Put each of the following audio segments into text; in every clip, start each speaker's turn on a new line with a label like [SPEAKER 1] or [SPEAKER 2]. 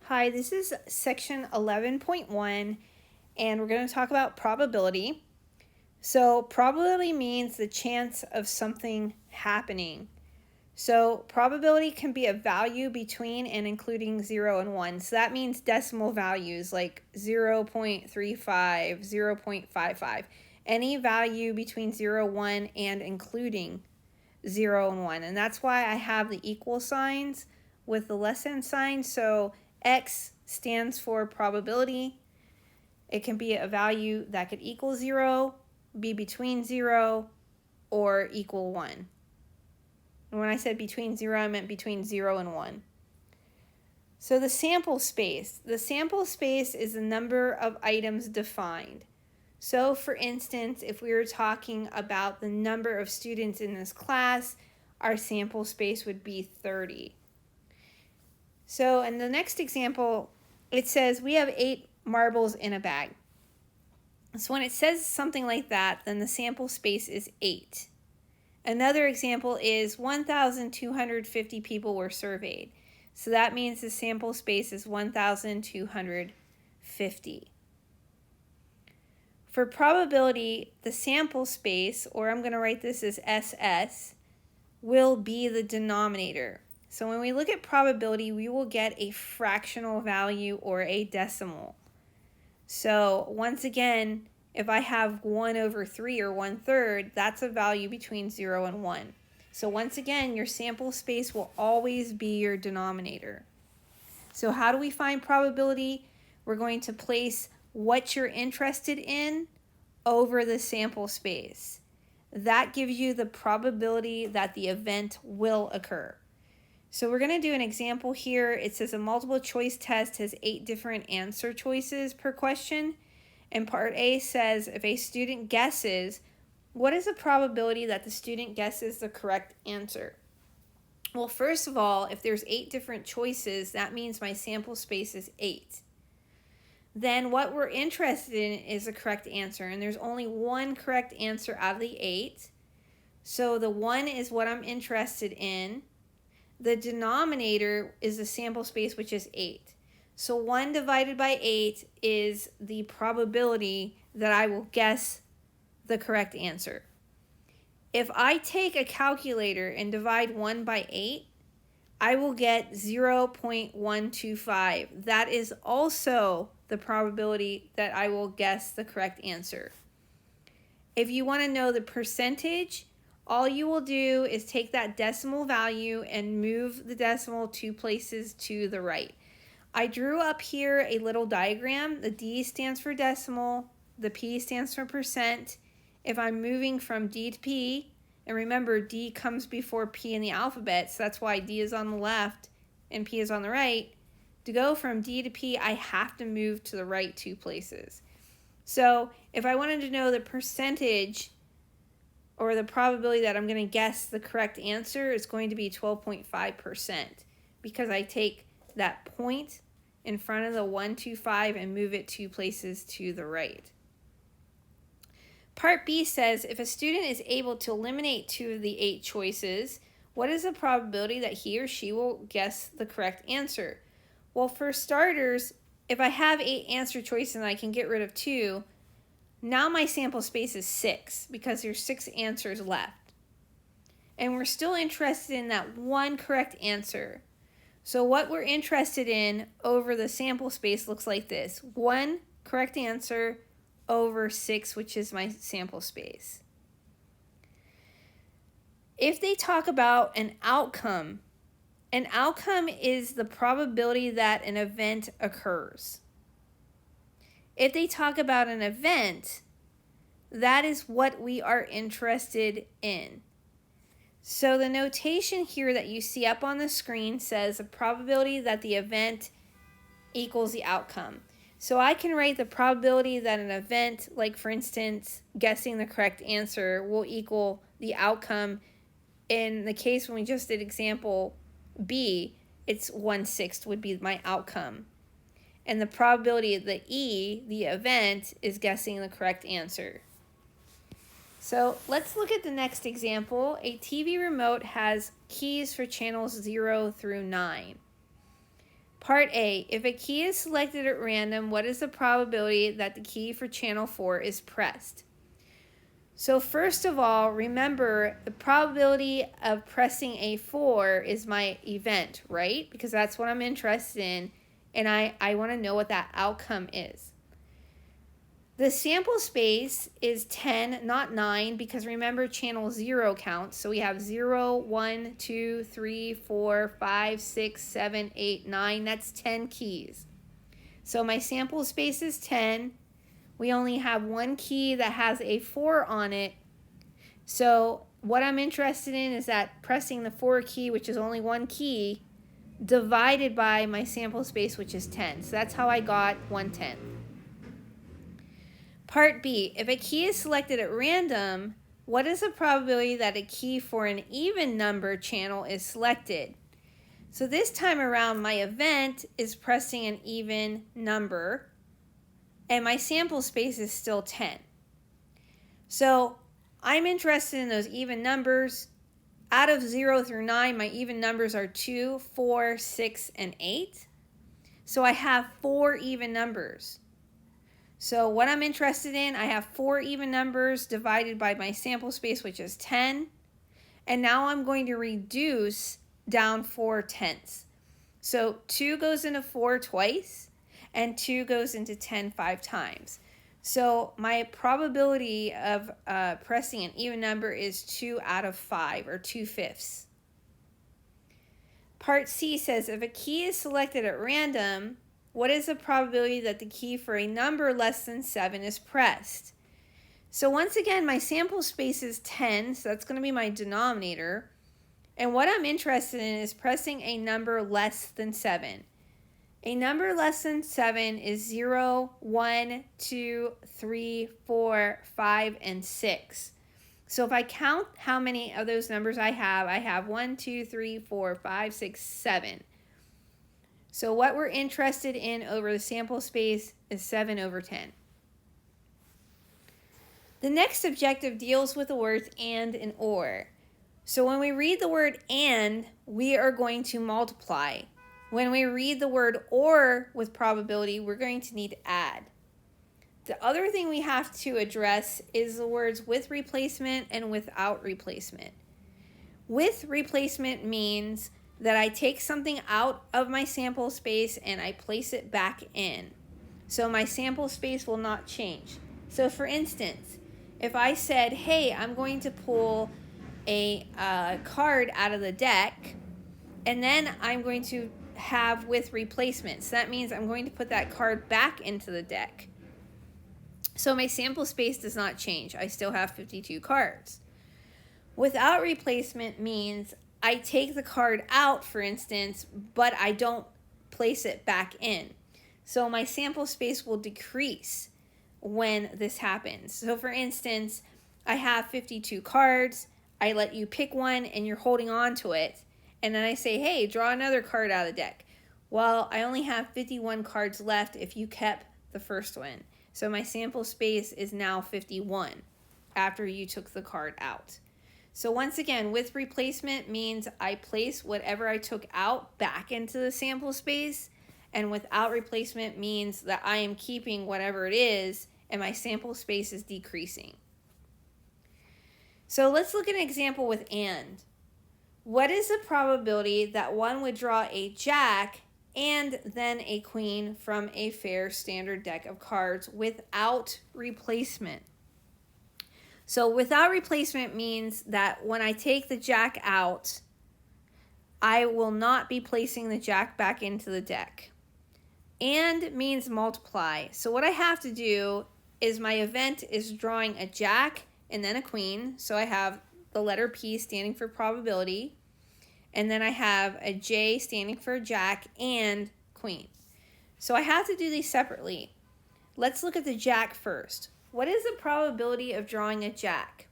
[SPEAKER 1] Hi, this is section 11.1, and we're going to talk about probability. So probability means the chance of something happening. So probability can be a value between and including 0 and 1. So that means decimal values like 0.35, 0.55. Any value between 0, 1, and including 0 and 1. And that's why I have the equal signs with the less than sign. So X stands for probability. It can be a value that could equal 0, be between 0, or equal 1. And when I said between 0, I meant between 0 and 1. So the sample space. The sample space is the number of items defined. So for instance, if we were talking about the number of students in this class, our sample space would be 30. So in the next example, it says we have 8 marbles in a bag. So when it says something like that, then the sample space is 8. Another example is 1,250 people were surveyed. So that means the sample space is 1,250. For probability, the sample space, or I'm going to write this as SS, will be the denominator. So when we look at probability, we will get a fractional value or a decimal. So once again, if I have 1 over 3 or 1/3, that's a value between 0 and 1. So once again, your sample space will always be your denominator. So how do we find probability? We're going to place what you're interested in over the sample space. That gives you the probability that the event will occur. So we're going to do an example here. It says a multiple choice test has 8 different answer choices per question. And part A says if a student guesses, what is the probability that the student guesses the correct answer? Well, first of all, if there's 8 different choices, that means my sample space is 8. Then what we're interested in is the correct answer. And there's only one correct answer out of the 8. So the 1 is what I'm interested in. The denominator is the sample space, which is 8. So 1 divided by 8 is the probability that I will guess the correct answer. If I take a calculator and divide 1 by 8, I will get 0.125. That is also the probability that I will guess the correct answer. If you want to know the percentage, all you will do is take that decimal value and move the decimal 2 places to the right. I drew up here a little diagram. The D stands for decimal, the P stands for percent. If I'm moving from D to P, and remember D comes before P in the alphabet, so that's why D is on the left and P is on the right. To go from D to P, I have to move to the right 2 places. So if I wanted to know the percentage or the probability that I'm going to guess the correct answer, is going to be 12.5% because I take that point in front of the 125 and move it 2 places to the right. Part B says if a student is able to eliminate 2 of the 8 choices, what is the probability that he or she will guess the correct answer? Well, for starters, if I have 8 answer choices and I can get rid of 2, now my sample space is 6 because there's 6 answers left. And we're still interested in that one correct answer. So what we're interested in over the sample space looks like this. 1 correct answer over 6, which is my sample space. If they talk about an outcome is the probability that an event occurs. If they talk about an event, that is what we are interested in. So the notation here that you see up on the screen says a probability that the event equals the outcome. So I can write the probability that an event, like for instance, guessing the correct answer, will equal the outcome. In the case when we just did example B, it's 1/6 would be my outcome. And the probability of the E, the event, is guessing the correct answer. So let's look at the next example. A TV remote has keys for channels 0 through 9. Part A, if a key is selected at random, what is the probability that the key for channel 4 is pressed? So first of all, remember the probability of pressing A4 is my event, right? Because that's what I'm interested in, and I want to know what that outcome is. The sample space is 10, not 9, because remember channel 0 counts. So we have 0, 1, 2, 3, 4, 5, 6, 7, 8, 9. That's 10 keys. So my sample space is 10. We only have one key that has a 4 on it. So what I'm interested in is that pressing the 4 key, which is only one key, divided by my sample space, which is 10. So that's how I got 1/10. Part B, if a key is selected at random, what is the probability that a key for an even number channel is selected? So this time around, my event is pressing an even number, and my sample space is still 10. So I'm interested in those even numbers. Out of 0 through 9, my even numbers are 2, 4, 6, and 8. So I have 4 even numbers. So what I'm interested in, I have 4 even numbers divided by my sample space, which is 10. And now I'm going to reduce down 4/10. So 2 goes into 4 twice, and 2 goes into 10 5 times. So my probability of pressing an even number is 2 out of 5, or 2/5. Part C says, if a key is selected at random, what is the probability that the key for a number less than 7 is pressed? So once again, my sample space is 10, so that's going to be my denominator. And what I'm interested in is pressing a number less than 7. A number less than 7 is 0, 1, 2, 3, 4, 5, and 6. So if I count how many of those numbers I have 1, 2, 3, 4, 5, 6, 7. So what we're interested in over the sample space is 7/10. The next objective deals with the words and or. So when we read the word and, we are going to multiply. When we read the word or with probability, we're going to need to add. The other thing we have to address is the words with replacement and without replacement. With replacement means that I take something out of my sample space and I place it back in. So my sample space will not change. So for instance, if I said, hey, I'm going to pull a card out of the deck, and then I'm going to have with replacement. So that means I'm going to put that card back into the deck. So my sample space does not change. I still have 52 cards. Without replacement means I take the card out, for instance, but I don't place it back in. So my sample space will decrease when this happens. So for instance, I have 52 cards. I let you pick one and you're holding on to it. And then I say, hey, draw another card out of the deck. Well, I only have 51 cards left if you kept the first one. So my sample space is now 51 after you took the card out. So once again, with replacement means I place whatever I took out back into the sample space, and without replacement means that I am keeping whatever it is and my sample space is decreasing. So let's look at an example with and. What is the probability that one would draw a jack and then a queen from a fair standard deck of cards without replacement? So without replacement means that when I take the jack out, I will not be placing the jack back into the deck. And means multiply. So what I have to do is my event is drawing a jack and then a queen. So I have the letter P standing for probability. And then I have a J standing for jack and queen. So I have to do these separately. Let's look at the jack first. What is the probability of drawing a jack?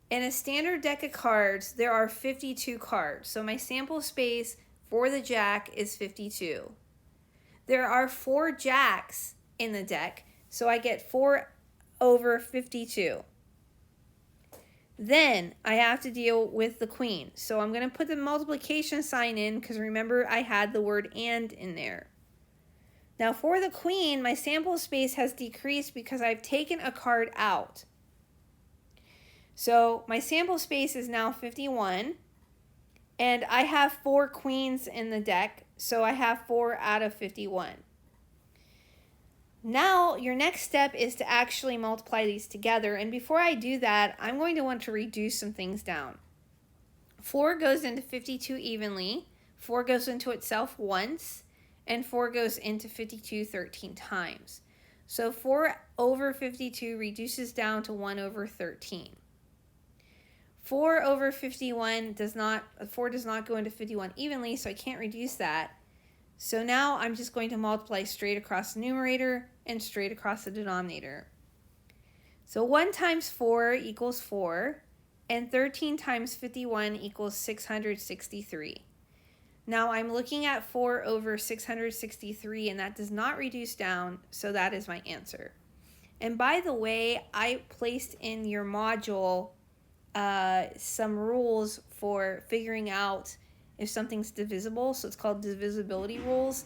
[SPEAKER 1] In a standard deck of cards, there are 52 cards. So my sample space for the jack is 52. There are 4 jacks in the deck, so I get 4/52. Then I have to deal with the queen. So I'm going to put the multiplication sign in because remember I had the word and in there. Now for the queen, my sample space has decreased because I've taken a card out. So my sample space is now 51. And I have 4 queens in the deck, so I have 4 out of 51. Now, your next step is to actually multiply these together. And before I do that, I'm going to want to reduce some things down. 4 goes into 52 evenly, 4 goes into itself once, and 4 goes into 52 13 times. So 4 over 52 reduces down to 1 over 13. 4 over 51 does not go into 51 evenly, so I can't reduce that. So now I'm just going to multiply straight across the numerator and straight across the denominator. So 1 times 4 equals 4, and 13 times 51 equals 663. Now I'm looking at 4 over 663, and that does not reduce down, so that is my answer. And by the way, I placed in your module some rules for figuring out if something's divisible. So it's called Divisibility Rules.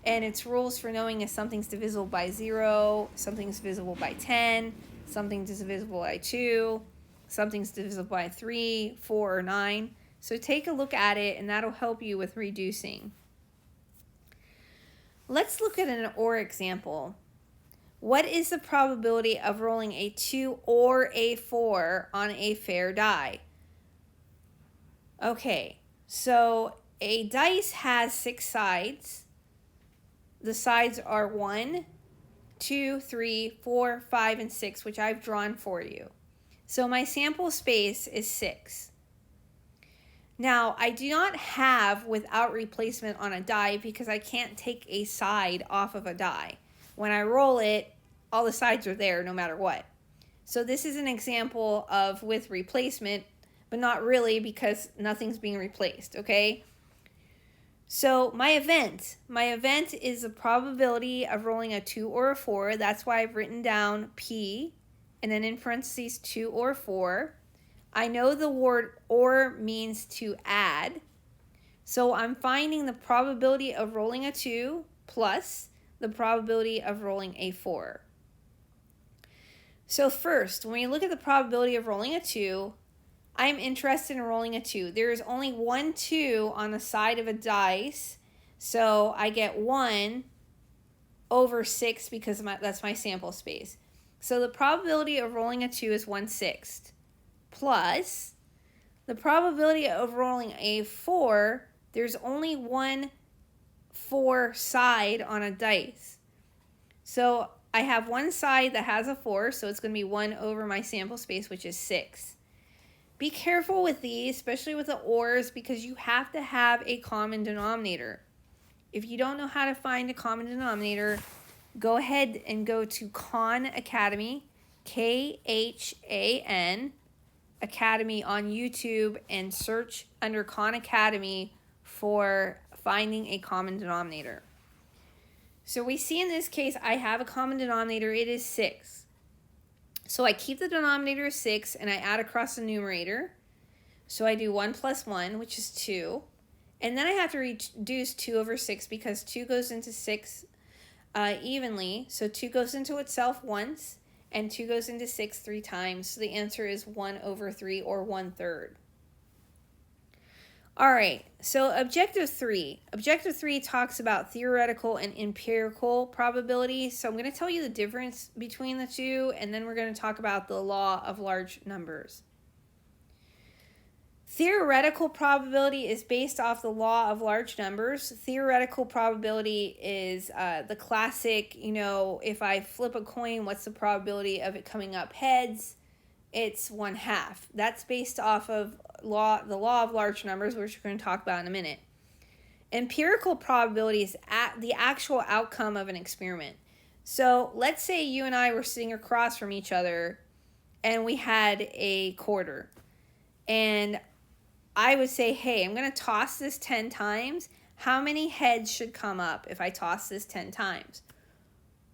[SPEAKER 1] And it's rules for knowing if something's divisible by 0, something's divisible by 10, something's divisible by 2, something's divisible by 3, 4, or 9. So take a look at it, and that'll help you with reducing. Let's look at an OR example. What is the probability of rolling a 2 or a 4 on a fair die? Okay, so a dice has 6 sides. The sides are 1, 2, 3, 4, 5, and 6, which I've drawn for you. So my sample space is 6. Now, I do not have without replacement on a die because I can't take a side off of a die. When I roll it, all the sides are there no matter what. So this is an example of with replacement, but not really because nothing's being replaced, okay? So my event is the probability of rolling a 2 or a 4. That's why I've written down P, and then in parentheses 2 or 4. I know the word or means to add. So I'm finding the probability of rolling a 2 plus the probability of rolling a 4. So first, when you look at the probability of rolling a 2, I'm interested in rolling a 2. There is only 1 2 on the side of a dice, so I get 1 over 6 because that's my sample space. So the probability of rolling a 2 is 1/6, plus the probability of rolling a 4, there's only 1 4 side on a dice. So I have one side that has a 4, so it's going to be 1 over my sample space, which is 6. Be careful with these, especially with the ORs, because you have to have a common denominator. If you don't know how to find a common denominator, go ahead and go to Khan Academy, Khan Academy on YouTube, and search under Khan Academy for finding a common denominator. So we see in this case, I have a common denominator. It is 6. So I keep the denominator as 6, and I add across the numerator. So I do 1 plus 1, which is 2. And then I have to reduce 2 over 6 because 2 goes into 6 evenly. So 2 goes into itself once, and 2 goes into 6 3 times. So the answer is 1 over 3, or 1/3. All right, so objective 3. Objective 3 talks about theoretical and empirical probability. So I'm going to tell you the difference between the two, and then we're going to talk about the law of large numbers. Theoretical probability is based off the law of large numbers. Theoretical probability is the classic, if I flip a coin, what's the probability of it coming up heads? It's 1/2. That's based off of the law of large numbers, which we're going to talk about in a minute. Empirical probability is the actual outcome of an experiment. So let's say you and I were sitting across from each other and we had a quarter. And I would say, hey, I'm going to toss this 10 times. How many heads should come up if I toss this 10 times?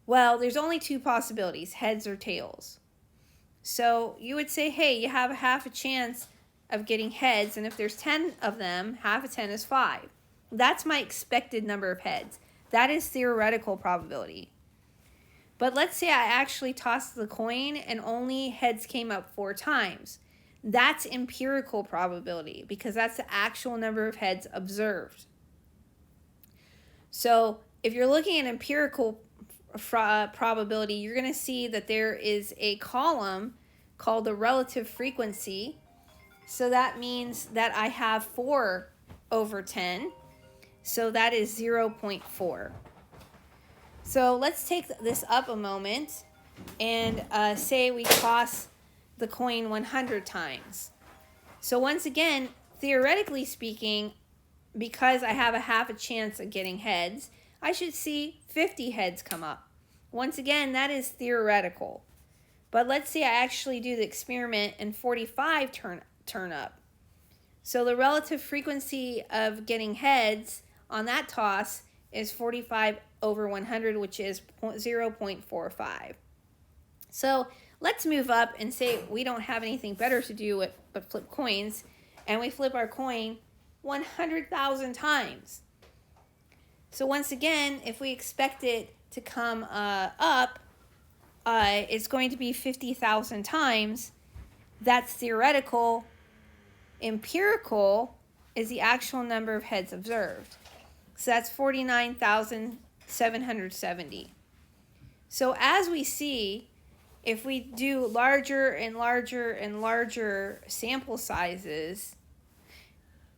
[SPEAKER 1] Well, there's only 2 possibilities, heads or tails. So you would say, hey, you have a half a chance of getting heads, and if there's 10 of them, half of 10 is 5. That's my expected number of heads. That is theoretical probability. But let's say I actually tossed the coin and only heads came up 4 times. That's empirical probability because that's the actual number of heads observed. So if you're looking at empirical probability, you're going to see that there is a column called the relative frequency. So that means that I have 4 over 10. So that is 0.4. So let's take this up a moment and say we toss the coin 100 times. So once again, theoretically speaking, because I have a half a chance of getting heads, I should see 50 heads come up. Once again, that is theoretical. But let's say I actually do the experiment and 45 turn up. So the relative frequency of getting heads on that toss is 45 over 100, which is 0.45. So let's move up and say we don't have anything better to do but flip coins, and we flip our coin 100,000 times. So once again, if we expect it to come up, it's going to be 50,000 times. That's theoretical. Empirical is the actual number of heads observed. So that's 49,770. So as we see, if we do larger and larger and larger sample sizes,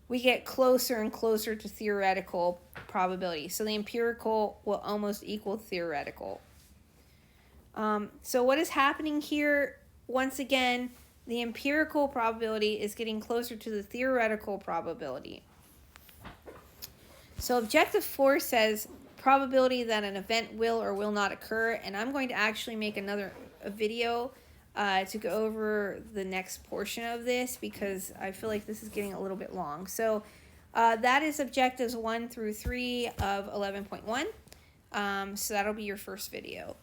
[SPEAKER 1] we get closer and closer to theoretical probability. So the empirical will almost equal theoretical. So what is happening here? Once again, the empirical probability is getting closer to the theoretical probability. So objective 4 says probability that an event will or will not occur, and I'm going to actually make a video to go over the next portion of this because I feel like this is getting a little bit long. So that is objectives 1 through 3 of 11.1. So that'll be your first video.